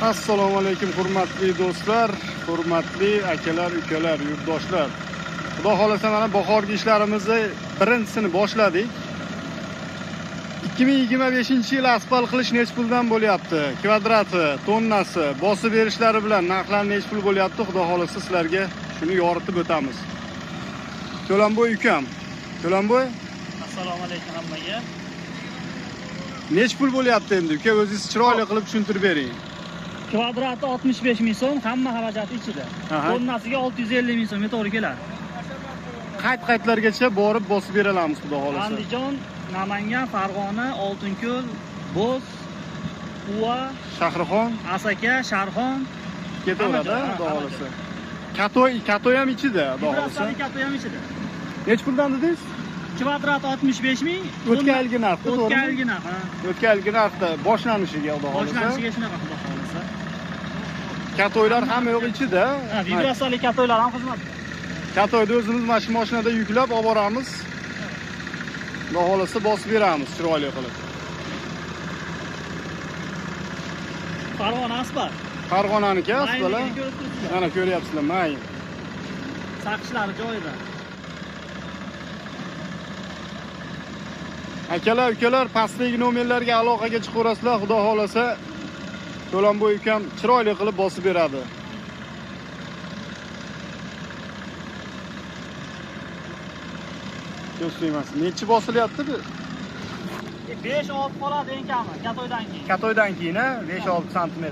Assalomu alaykum hurmatli do'stlar, hurmatli akalar, ukalar, yurtdoshlar. Xudo xolasa mana bahorgi ishlarimizni birinchisini boshladik. 2025-yil asfalt qilish nech puldan bo'lyapti? Kvadrati, tonnasi, bosib berishlari bilan narxlar nech pul bo'lyapti? Xudo xolasa sizlarga shuni yoritib o'tamiz. To'lanboy ukam. To'lanboy, Assalomu alaykum hammaga. nech pul bo'lyapti endi uka? O'zingiz chiroyli qilib tushuntirib bering. Kvadrati 65 ming so'm, hamma xarajati ichida. Tonnasiga 650 ming so'mga to'g'ri keladi. Qaytlargacha borib bosib beramiz xudo xolasa. Andijon, Namangan, Farg'ona, Oltinko'l, Bo'z, Quva, Shahrixon Asaka, Sharxon ketaveradi xudo xolasa. Katoy ham ichida xudo xolasa. Katoy ham ichida. Nech puldan dedingiz? Kvadrati 65 ming. O'tgan yilgi narxda, to'g'rimi? O'tgan yilgi narx, ha. O'tgan yilgi narxda boshlanishiga xudo xolasa. Boshlanishiga shunaqa xudo xolasa. Katoylar ham yo'q ichida. Vibratsiyali katoylar ham xizmat. Katoyni o'zimiz mana shu mashinada yuklab olib boramiz. Xudo xolasa bosib beramiz chiroyli qilib. Farg'ona asfalt. Farg'onaniki asfalt. Mana ko'ryapsizlar, mayin. Saqishlari joyida. Akalar, ukalar, pastdagi nomerlarga aloqaga chiqaverasizlar, xudo xolasa. To'lanboy ukam chiroyli qilib bosib beradi. Ko'rsaymiz. Nechi bosilyapti bu? 5-6 qoladi eng kami katoydan keyin. Katoydan keyin 5-6 sm.